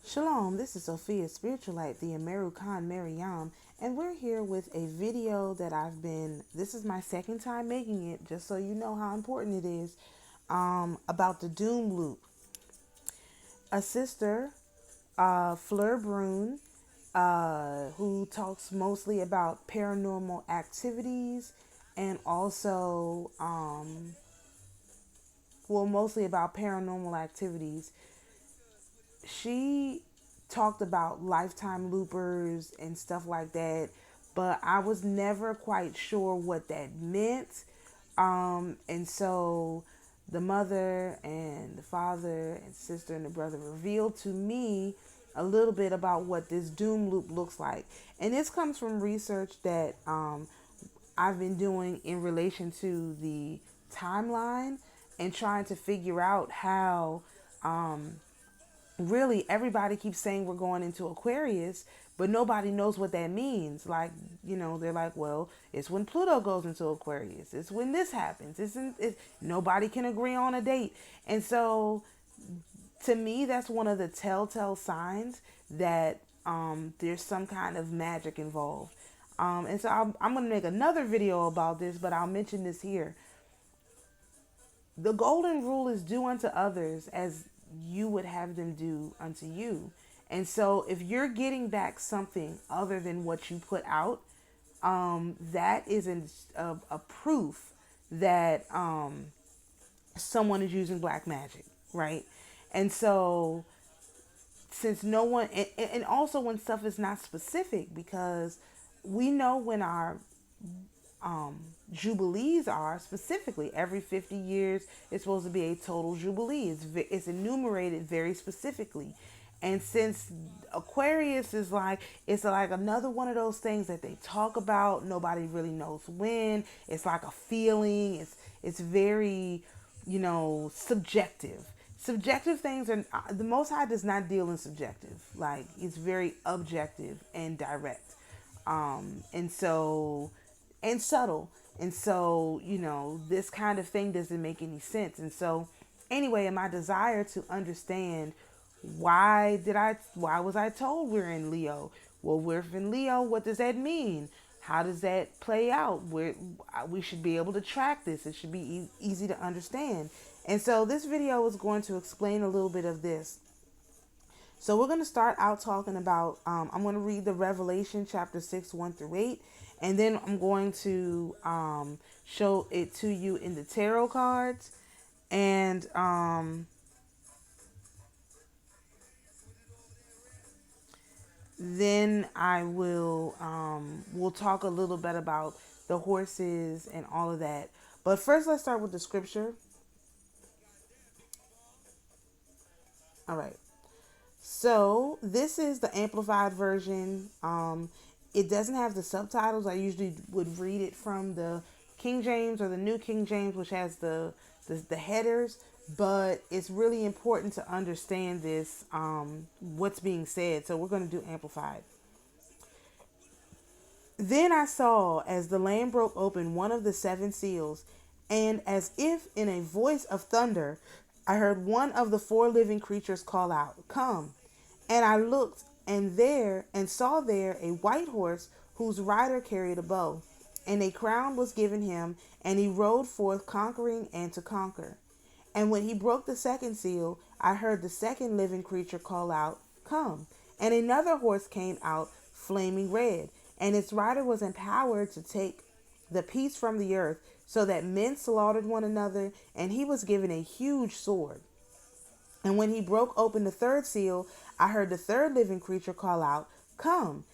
Shalom, this is Sophia Spiritualite, the Ameru Khan Maryam, and we're here with a video that this is my second time making it, just so you know how important it is, about the doom loop. A sister, Fleur Brune, who talks mostly about paranormal activities and also, mostly about paranormal activities. She talked about lifetime loopers and stuff like that, but I was never quite sure what that meant. And so the mother and the father and sister and the brother revealed to me a little bit about what this doom loop looks like. And this comes from research that I've been doing in relation to the timeline and trying to figure out how really everybody keeps saying we're going into Aquarius, but nobody knows what that means. Like, they're like, well, it's when Pluto goes into Aquarius. It's when this happens. Nobody can agree on a date. And so to me, that's one of the telltale signs that there's some kind of magic involved. And so I'm going to make another video about this, but I'll mention this here. The golden rule is do unto others as you would have them do unto you. And so if you're getting back something other than what you put out, that is a proof that someone is using black magic, right? And so since no one, and also when stuff is not specific, because we know when our jubilees are specifically every 50 years it's supposed to be a total jubilee. It's enumerated very specifically. And since Aquarius is it's like another one of those things that they talk about, nobody really knows when. It's like a feeling. It's very, subjective things. And the Most High does not deal in subjective. Like, it's very objective and direct, and subtle. And so, this kind of thing doesn't make any sense. And so, anyway, in my desire to understand why was I told we're in Leo? Well, we're in Leo. What does that mean? How does that play out? We should be able to track this. It should be easy to understand. And so this video is going to explain a little bit of this. So we're going to start out talking about, I'm going to read the Revelation chapter 6, 1-8. And then I'm going to show it to you in the tarot cards. And then we'll talk a little bit about the horses and all of that. But first, let's start with the scripture. All right. So this is the amplified version. It doesn't have the subtitles. I usually would read it from the King James or the New King James, which has the headers. But it's really important to understand this, what's being said. So we're going to do amplified. Then I saw, as the Lamb broke open one of the seven seals, and as if in a voice of thunder, I heard one of the four living creatures call out, "Come." And I looked, and saw there a white horse whose rider carried a bow, and a crown was given him, and he rode forth conquering and to conquer. And when he broke the second seal, I heard the second living creature call out, "Come." And another horse came out, flaming red, and its rider was empowered to take the peace from the earth, so that men slaughtered one another, and he was given a huge sword. And when he broke open the third seal, I heard the third living creature call out, "Come."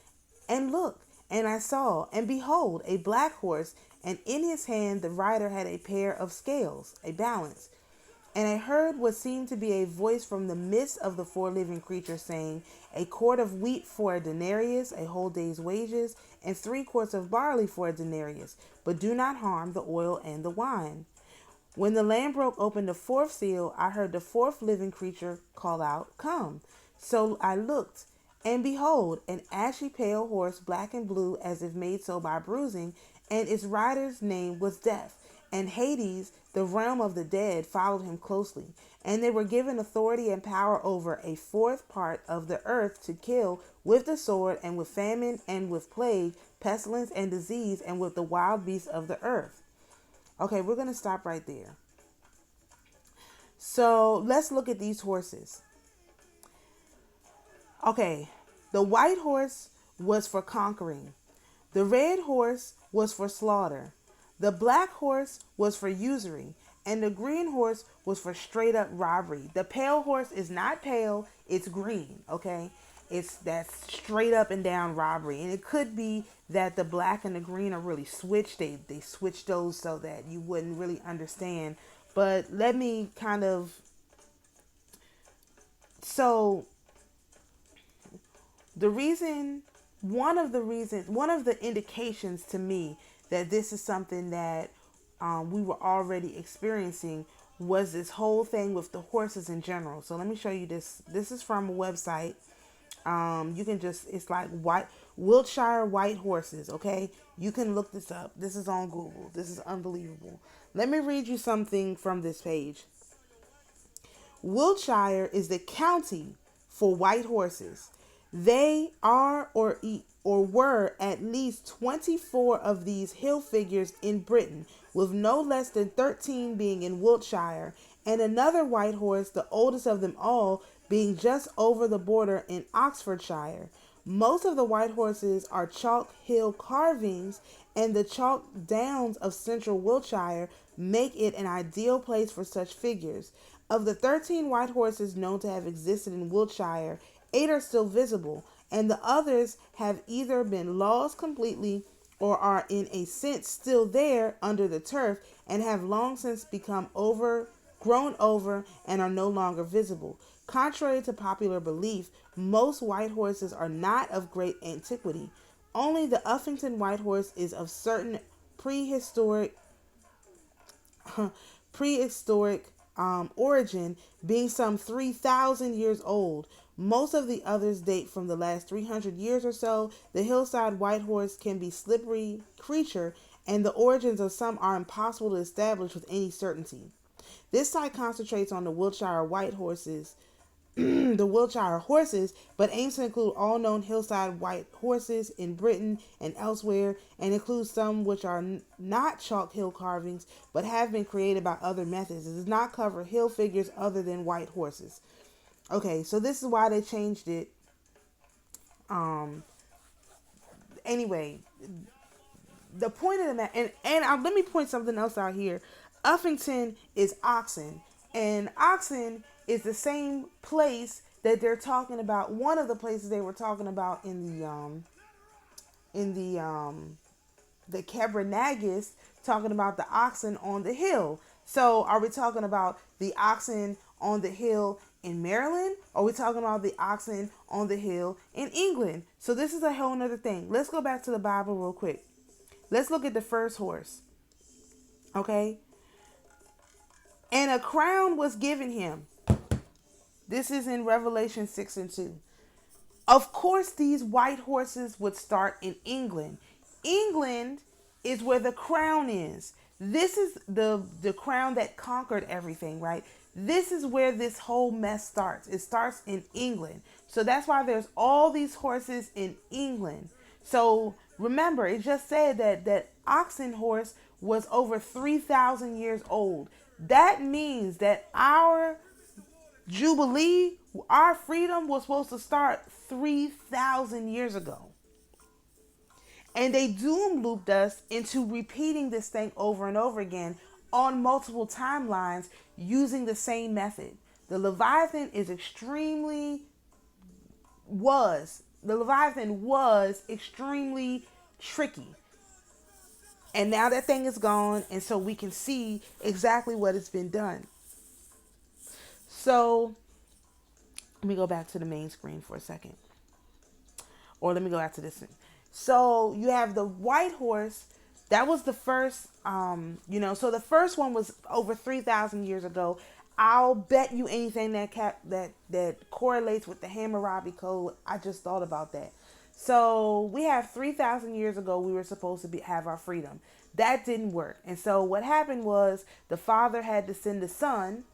And look, and I saw, and behold, a black horse, and in his hand the rider had a pair of scales, a balance. And I heard what seemed to be a voice from the midst of the four living creatures saying, "A quart of wheat for a denarius, a whole day's wages, and 3 quarts of barley for a denarius, but do not harm the oil and the wine." When the Lamb broke open the fourth seal, I heard the fourth living creature call out, "Come." So I looked, and behold, an ashy pale horse, black and blue, as if made so by bruising, and its rider's name was Death, and Hades, the realm of the dead, followed him closely. And they were given authority and power over a fourth part of the earth to kill with the sword and with famine and with plague, pestilence and disease and with the wild beasts of the earth. Okay, we're going to stop right there. So let's look at these horses. Okay, the white horse was for conquering. The red horse was for slaughter. The black horse was for usury. And the green horse was for straight up robbery. The pale horse is not pale, it's green, okay? That's straight up and down robbery. And it could be that the black and the green are really switched. They switched those so that you wouldn't really understand. But let me kind of... So, one of the indications to me that this is something that we were already experiencing was this whole thing with the horses in general. So let me show you this. This is from a website. You can just, it's like Wiltshire white horses. Okay. You can look this up. This is on Google. This is unbelievable. Let me read you something from this page. Wiltshire is the county for white horses. They are or were at least 24 of these hill figures in Britain, with no less than 13 being in Wiltshire, and another white horse, the oldest of them all, being just over the border in Oxfordshire. Most of the white horses are chalk hill carvings, and the chalk downs of central Wiltshire make it an ideal place for such figures. Of the 13 white horses known to have existed in Wiltshire, 8 are still visible, and the others have either been lost completely or are in a sense still there under the turf and have long since become grown over and are no longer visible. Contrary to popular belief, most white horses are not of great antiquity. Only the Uffington white horse is of certain prehistoric origin, being some 3,000 years old. Most of the others date from the last 300 years or so. The hillside white horse can be a slippery creature, and the origins of some are impossible to establish with any certainty. This site concentrates on the Wiltshire white horses, but aims to include all known hillside white horses in Britain and elsewhere, and includes some which are not chalk hill carvings, but have been created by other methods. It does not cover hill figures other than white horses. Okay, so this is why they changed it. Anyway, the point of the matter, and let me point something else out here. Uffington is Oxon, and Oxon is the same place that they're talking about. One of the places they were talking about in the Cabernagis, talking about the oxen on the hill. So are we talking about the oxen on the hill in Maryland? Or are we talking about the oxen on the hill in England? So this is a whole nother thing. Let's go back to the Bible real quick. Let's look at the first horse. Okay. And a crown was given him. This is in Revelation 6:2. Of course, these white horses would start in England. England is where the crown is. This is the crown that conquered everything, right? This is where this whole mess starts. It starts in England. So that's why there's all these horses in England. So remember, it just said that oxen horse was over 3,000 years old. That means that our Jubilee, our freedom was supposed to start 3,000 years ago. And they doom looped us into repeating this thing over and over again on multiple timelines using the same method. The Leviathan was extremely tricky. And now that thing is gone, and so we can see exactly what has been done. So let me go back to the main screen for a second. Or let me go back to this one. So you have the white horse. That was the first, so the first one was over 3,000 years ago. I'll bet you anything that correlates with the Hammurabi Code. I just thought about that. So we have 3,000 years ago, we were supposed to have our freedom. That didn't work. And so what happened was the Father had to send the Son,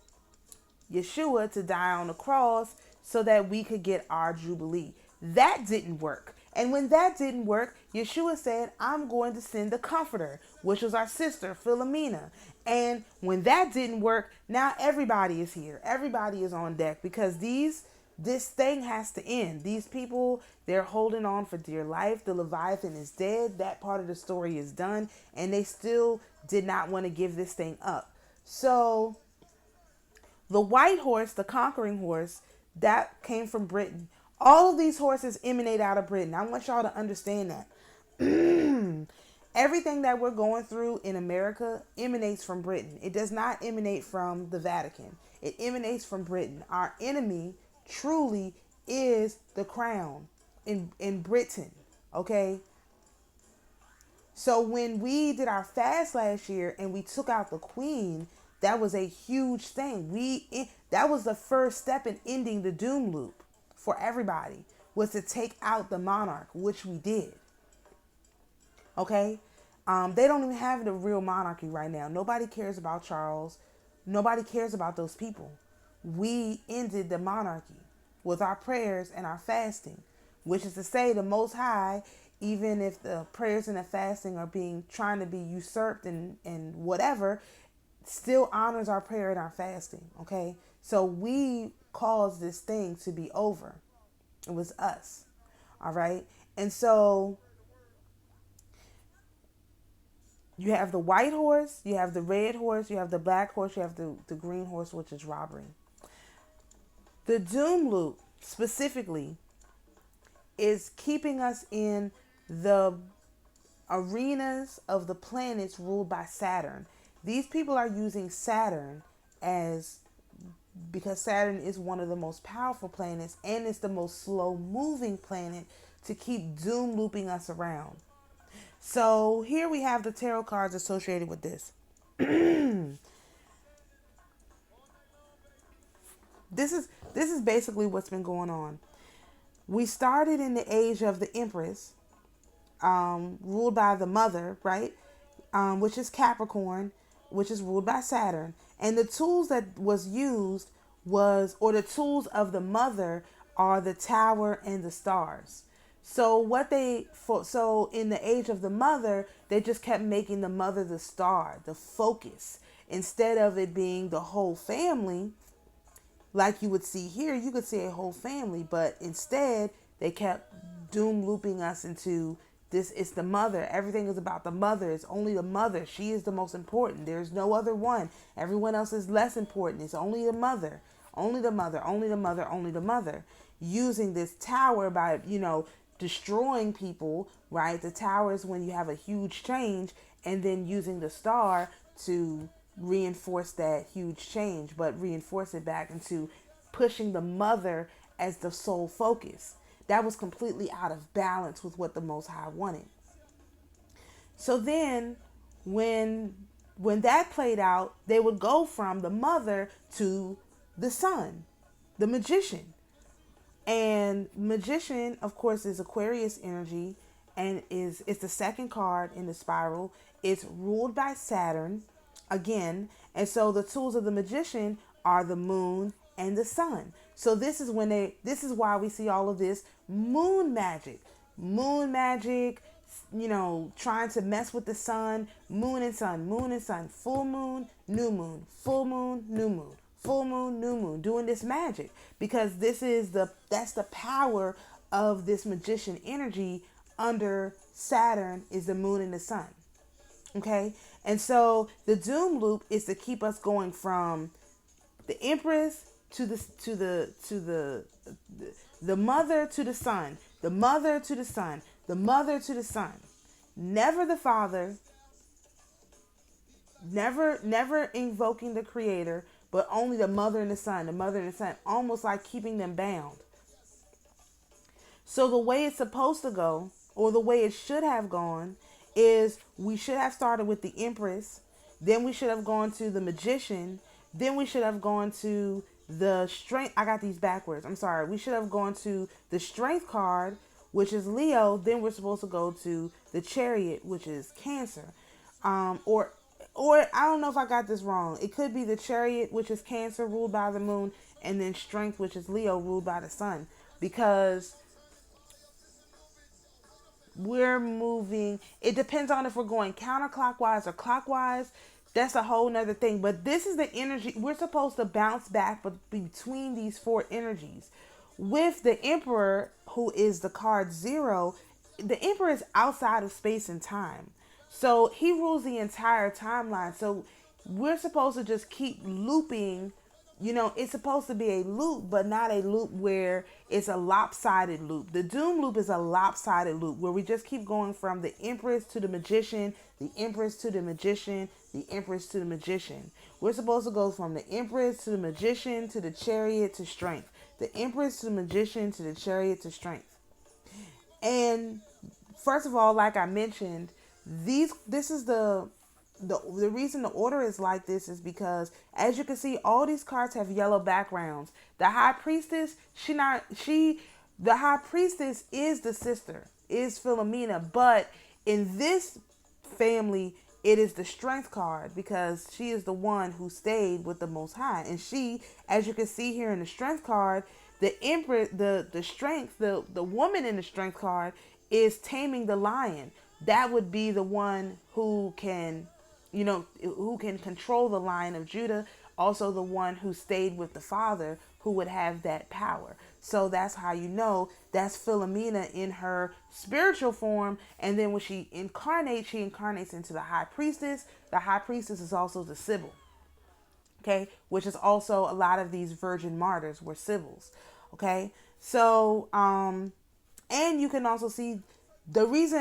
Yeshua, to die on the cross so that we could get our Jubilee. That didn't work. And when that didn't work, Yeshua said, I'm going to send the Comforter, which was our sister, Philomena. And when that didn't work, now everybody is here. Everybody is on deck because this thing has to end. These people, they're holding on for dear life. The Leviathan is dead. That part of the story is done. And they still did not want to give this thing up. So the white horse, the conquering horse, that came from Britain. All of these horses emanate out of Britain. I want y'all to understand that. Everything that we're going through in America emanates from Britain. It does not emanate from the Vatican. It emanates from Britain. Our enemy truly is the crown in Britain. Okay? So when we did our fast last year and we took out the queen, that was a huge thing. That was the first step in ending the doom loop for everybody, was to take out the monarch, which we did. Okay? They don't even have the real monarchy right now. Nobody cares about Charles. Nobody cares about those people. We ended the monarchy with our prayers and our fasting, which is to say the Most High, even if the prayers and the fasting are trying to be usurped and whatever, still honors our prayer and our fasting. Okay? So we caused this thing to be over. It was us. All right? And so you have the white horse, you have the red horse, you have the black horse, you have the green horse, which is robbery. The doom loop specifically is keeping us in the arenas of the planets ruled by Saturn. These people are using Saturn because Saturn is one of the most powerful planets and it's the most slow moving planet to keep doom looping us around. So here we have the tarot cards associated with this. This is basically what's been going on. We started in the age of the Empress, ruled by the mother, right? Which is Capricorn, which is ruled by Saturn. And the tools that was used or the tools of the mother are the tower and the stars. So so in the age of the mother, they just kept making the mother the star, the focus, instead of it being the whole family. Like you would see here, you could see a whole family, but instead they kept doom looping us into this. It's the mother. Everything is about the mother. It's only the mother. She is the most important. There's no other one. Everyone else is less important. It's only the mother. Only the mother. Only the mother. Only the mother. Using this tower by, destroying people, right? The tower is when you have a huge change, and then using the star to reinforce that huge change, but reinforce it back into pushing the mother as the sole focus. That was completely out of balance with what the Most High wanted. So then when that played out, they would go from the mother to the son, the magician. And magician, of course, is Aquarius energy, and it's the second card in the spiral. It's ruled by Saturn again. And so the tools of the magician are the moon and the sun. So this is why we see all of this moon magic, trying to mess with the sun, moon and sun, full moon, new moon, full moon, new moon, full moon, new moon, doing this magic, because that's the power of this magician energy under Saturn is the moon and the sun. Okay? And so the doom loop is to keep us going from the Empress to the mother to the son, the mother to the son, the mother to the son. Never the father, never invoking the creator, but only the mother and the son, almost like keeping them bound. So the way it's supposed to go, or the way it should have gone, is we should have started with the Empress, then we should have gone to the magician, then we should have gone to the strength. I got these backwards. I'm sorry. We should have gone to the strength card, which is Leo, then we're supposed to go to the Chariot, which is Cancer. Or I don't know if I got this wrong. It could be the Chariot, which is Cancer, ruled by the moon, and then Strength, which is Leo, ruled by the sun. Because we're moving, it depends on if we're going counterclockwise or clockwise. That's a whole nother thing. But this is the energy. We're supposed to bounce back between these four energies. With the Emperor, who is the card 0, the Emperor is outside of space and time. So he rules the entire timeline. So we're supposed to just keep looping. It's supposed to be a loop, but not a loop where it's a lopsided loop. The doom loop is a lopsided loop where we just keep going from the Empress to the Magician, the Empress to the Magician, the Empress to the Magician. We're supposed to go from the Empress to the Magician to the Chariot to Strength. The Empress to the Magician to the Chariot to Strength. And first of all, like I mentioned, this is the reason the order is like this is because, as you can see, all these cards have yellow backgrounds. The High Priestess, the High Priestess is the sister, is Philomena, but in this family, it is the Strength card because she is the one who stayed with the Most High. And she, as you can see here in the Strength card, the Empress, the Strength, the woman in the Strength card is taming the lion. That would be the one who can control the Lion of Judah. Also the one who stayed with the Father, who would have that power. So that's how you know that's Philomena in her spiritual form. And then when she incarnates into the High Priestess. The High Priestess is also the Sibyl. Okay, which is also a lot of these virgin martyrs were Sibyls. Okay, so and you can also see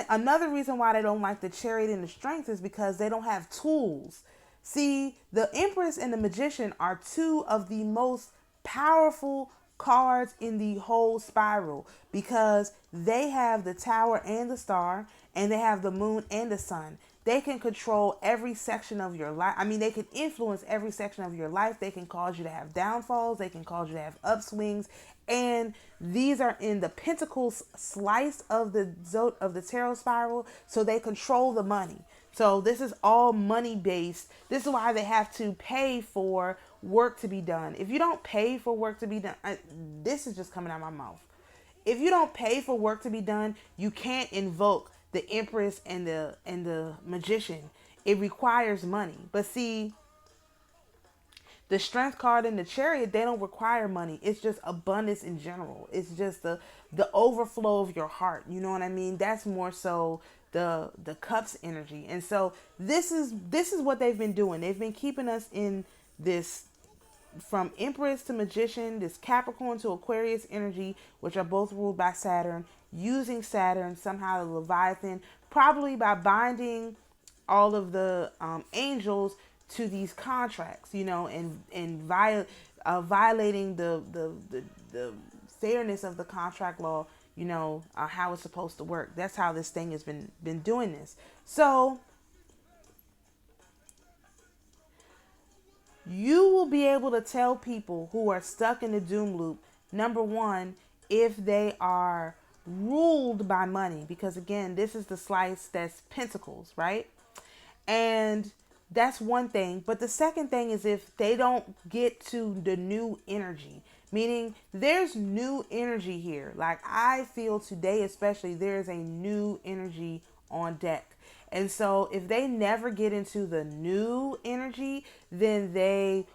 another reason why they don't like the Chariot and the Strength is because they don't have tools. See, the Empress and the Magician are two of the most powerful cards in the whole spiral because they have the Tower and the Star, and they have the Moon and the Sun. They can control every section of your life. I mean, they can influence every section of your life. They can cause you to have downfalls. They can cause you to have upswings. And these are in the pentacles slice of the tarot spiral. So they control the money. So this is all money based. This is why they have to pay for work to be done. If you don't pay for work to be done, this is just coming out of my mouth. If you don't pay for work to be done, you can't invoke the Empress and the Magician. It requires money. But see, the Strength card and the Chariot, they don't require money. It's just abundance in general. It's just the overflow of your heart. You know what I mean? That's more so the Cups energy. And so this is what they've been doing. They've been keeping us in this, from Empress to Magician, this Capricorn to Aquarius energy, which are both ruled by Saturn, using Saturn, somehow the Leviathan, probably by binding all of the angels to these contracts, and violating the fairness of the contract law, how it's supposed to work. That's how this thing has been doing this. So you will be able to tell people who are stuck in the doom loop, number one, if they are ruled by money, because again, this is the slice that's pentacles, right? And that's one thing. But the second thing is if they don't get to the new energy, meaning there's new energy here. Like I feel today, especially, there's a new energy on deck. And so if they never get into the new energy, then they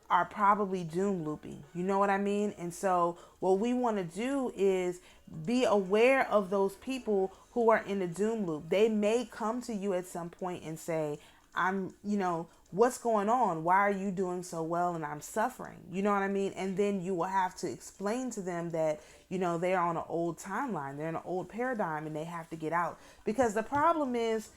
are probably doom looping. You know what I mean? And so what we want to do is be aware of those people who are in the doom loop. They may come to you at some point and say, what's going on? Why are you doing so well and I'm suffering? You know what I mean? And then you will have to explain to them that, they're on an old timeline. They're in an old paradigm and they have to get out. Because the problem is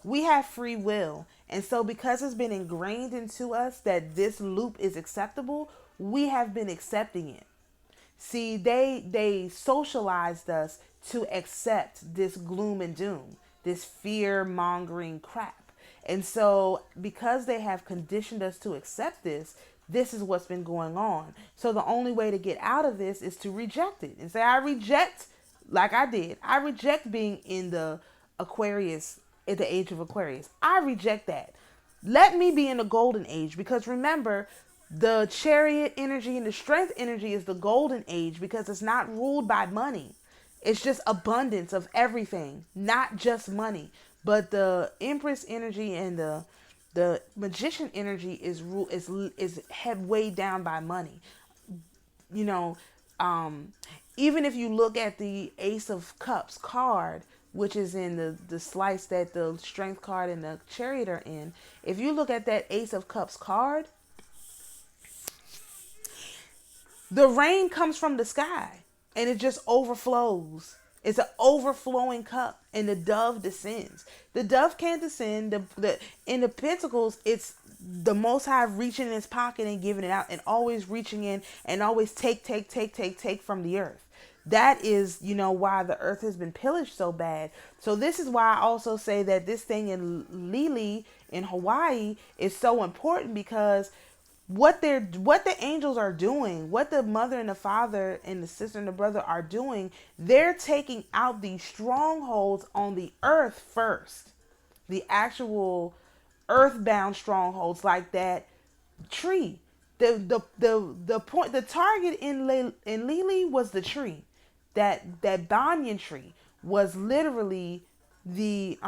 we have free will. And so because it's been ingrained into us that this loop is acceptable, we have been accepting it. See, they socialized us to accept this gloom and doom, this fear-mongering crap. And so because they have conditioned us to accept this is what's been going on. So the only way to get out of this is to reject it and say, I reject like I did. I reject being in the Aquarius at the age of Aquarius. I reject that. Let me be in the golden age, because remember, the chariot energy and the strength energy is the golden age because it's not ruled by money. It's just abundance of everything, not just money. But the Empress energy and the magician energy is head weighed down by money. You know, even if you look at the Ace of Cups card, which is in the slice that the Strength card and the Chariot are in, if you look at that Ace of Cups card, the rain comes from the sky and it just overflows. It's an overflowing cup, and the dove descends. The dove can't descend. In the Pentacles, it's the Most High reaching in his pocket and giving it out, and always reaching in and always take from the earth. That is, why the earth has been pillaged so bad. So this is why I also say that this thing in Lili in Hawaii is so important, because what the angels are doing, what the mother and the father and the sister and the brother are doing, they're taking out these strongholds on the earth first. The actual earthbound strongholds, like that tree. The target in Lili was the tree. That banyan tree was literally the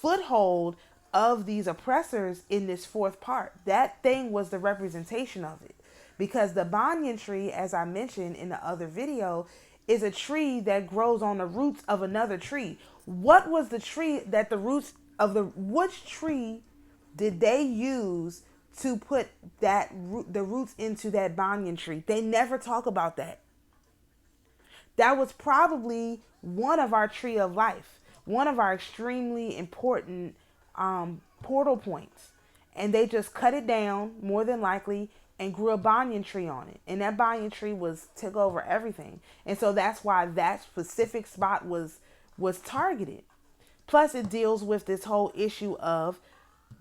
foothold of these oppressors in this fourth part. That thing was the representation of it, because the banyan tree, as I mentioned in the other video, is a tree that grows on the roots of another tree. What was the tree that the roots of which tree did they use to put the roots into that banyan tree? They never talk about that. That was probably one of our tree of life, one of our extremely important portal points. And they just cut it down, more than likely, and grew a banyan tree on it. And that banyan tree took over everything. And so that's why that specific spot was targeted. Plus, it deals with this whole issue of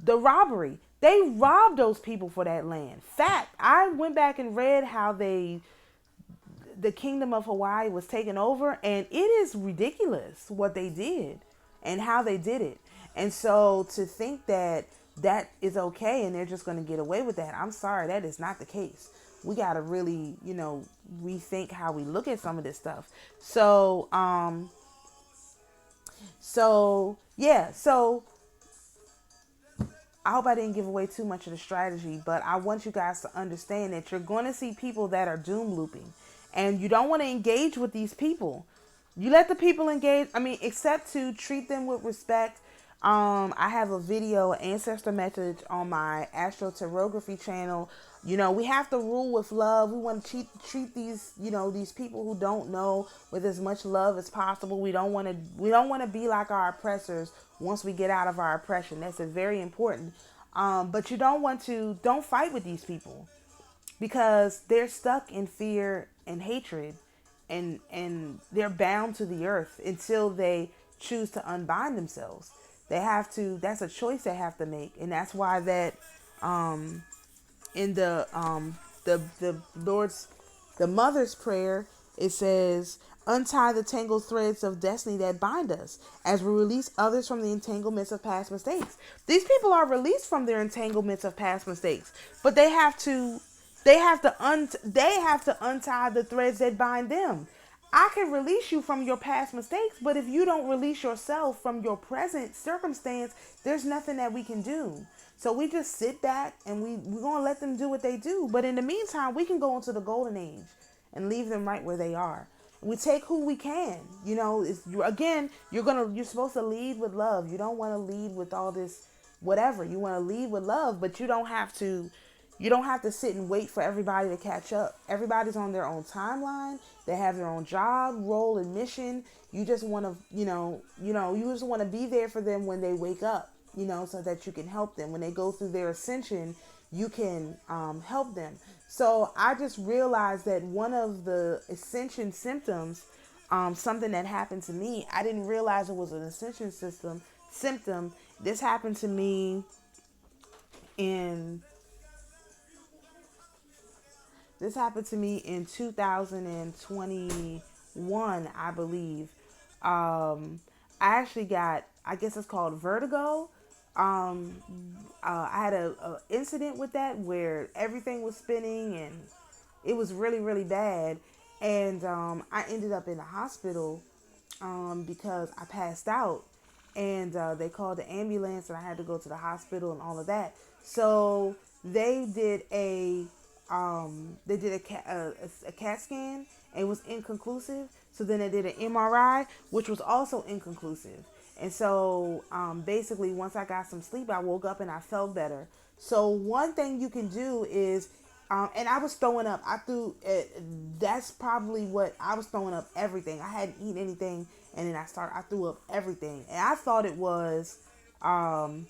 the robbery. They robbed those people for that land. Fact, I went back and read how the kingdom of Hawaii was taken over, and it is ridiculous what they did and how they did it. And so to think that is okay and they're just going to get away with that, I'm sorry, that is not the case. We got to really, rethink how we look at some of this stuff. So I hope I didn't give away too much of the strategy, but I want you guys to understand that you're going to see people that are doom looping, and you don't want to engage with these people. You let the people engage, except to treat them with respect. I have a video, ancestor message on my astrotarography channel. We have to rule with love. We want to treat these, these people who don't know with as much love as possible. We don't want to be like our oppressors once we get out of our oppression. That's very important. But you don't fight with these people, because they're stuck in fear and hatred, and they're bound to the earth until they choose to unbind themselves. That's a choice they have to make. And that's why that in the mother's prayer, it says, untie the tangled threads of destiny that bind us as we release others from the entanglements of past mistakes. These people are released from their entanglements of past mistakes, but they have to untie the threads that bind them. I can release you from your past mistakes, but if you don't release yourself from your present circumstance, there's nothing that we can do. So we just sit back and we're going to let them do what they do. But in the meantime, we can go into the golden age and leave them right where they are. We take who we can. You're supposed to lead with love. You don't want to lead with all this whatever. You want to lead with love, but you don't have to sit and wait for everybody to catch up. Everybody's on their own timeline. They have their own job, role, and mission. You just want to, you just want to be there for them when they wake up, so that you can help them. When they go through their ascension, you can help them. So I just realized that one of the ascension symptoms, something that happened to me, I didn't realize it was an ascension symptom. This happened to me in 2021, one, I believe. I actually got, I guess it's called vertigo. I had a incident with that where everything was spinning and it was really, really bad. And I ended up in the hospital because I passed out, and they called the ambulance, and I had to go to the hospital and all of that. So they did a CAT scan, and it was inconclusive. So then they did an MRI, which was also inconclusive. And so basically, once I got some sleep, I woke up and I felt better. So one thing you can do is, and I was throwing up. I threw. That's probably what I was throwing up. Everything. I hadn't eaten anything, and then I threw up everything, and I thought it was. I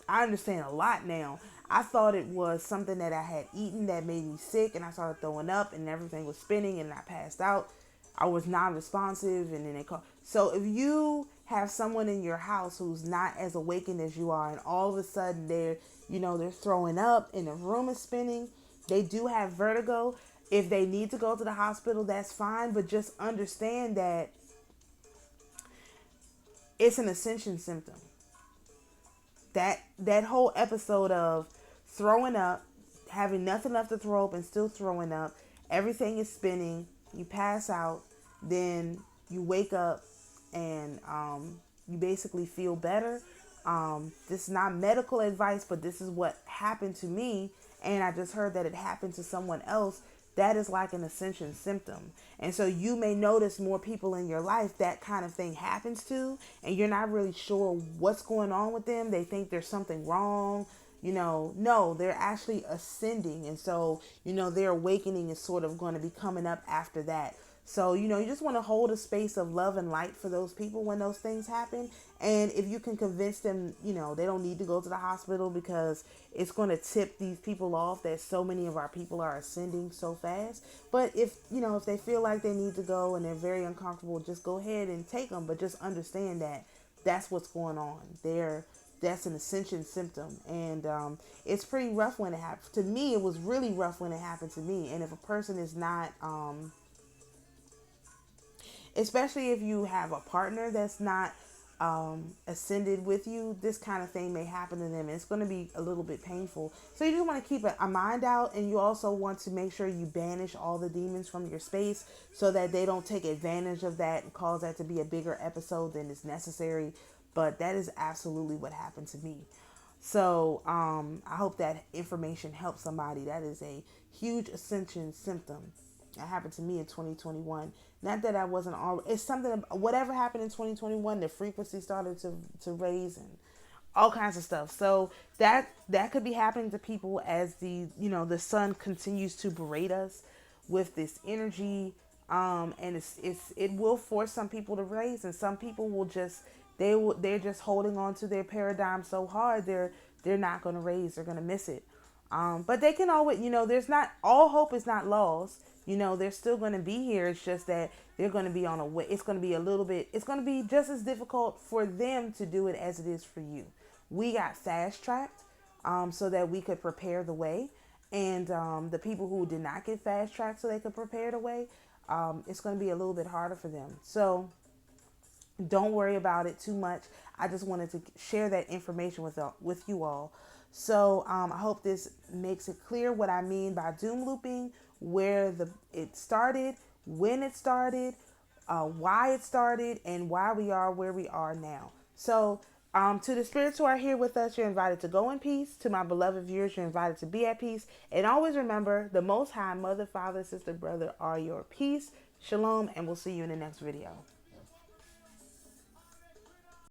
understand a lot now. I thought it was something that I had eaten that made me sick, and I started throwing up, and everything was spinning, and I passed out. I was non-responsive, and then they called. So if you have someone in your house who's not as awakened as you are, and all of a sudden they're throwing up, and the room is spinning, they do have vertigo. If they need to go to the hospital, that's fine, but just understand that it's an ascension symptom. That whole episode of throwing up, having nothing left to throw up and still throwing up, everything is spinning, you pass out, then you wake up and you basically feel better. This is not medical advice, but this is what happened to me, and I just heard that it happened to someone else. That is like an ascension symptom. And so you may notice more people in your life that kind of thing happens to, and you're not really sure what's going on with them. They think there's something wrong. No, they're actually ascending. And so, their awakening is sort of going to be coming up after that. So, you just want to hold a space of love and light for those people when those things happen. And if you can convince them, they don't need to go to the hospital, because it's going to tip these people off that so many of our people are ascending so fast. But if they feel like they need to go and they're very uncomfortable, just go ahead and take them. But just understand that that's what's going on there. That's an ascension symptom. And it's pretty rough when it happens. To me, it was really rough when it happened to me. And if a person is not... especially if you have a partner that's not ascended with you, this kind of thing may happen to them, and it's going to be a little bit painful. So you just want to keep a mind out, and you also want to make sure you banish all the demons from your space so that they don't take advantage of that and cause that to be a bigger episode than is necessary. But that is absolutely what happened to me. So I hope that information helps somebody. That is a huge ascension symptom. That happened to me in 2021. Not that I wasn't all. It's something. Whatever happened in 2021, the frequency started to raise and all kinds of stuff. So that could be happening to people as the sun continues to berate us with this energy. And it will force some people to raise, and some people will they're just holding on to their paradigm so hard they're not going to raise. They're going to miss it. But they can always, there's not, all hope is not lost. They're still going to be here. It's just that they're going to be on a way. It's going to be it's going to be just as difficult for them to do it as it is for you. We got fast tracked so that we could prepare the way. And the people who did not get fast tracked so they could prepare the way, it's going to be a little bit harder for them. So don't worry about it too much. I just wanted to share that information with you all. So I hope this makes it clear what I mean by doom looping, where it started, when it started, why it started, and why we are where we are now. So to the spirits who are here with us, you're invited to go in peace. To my beloved viewers, you're invited to be at peace. And always remember, the Most High, Mother, Father, Sister, Brother are your peace. Shalom, and we'll see you in the next video.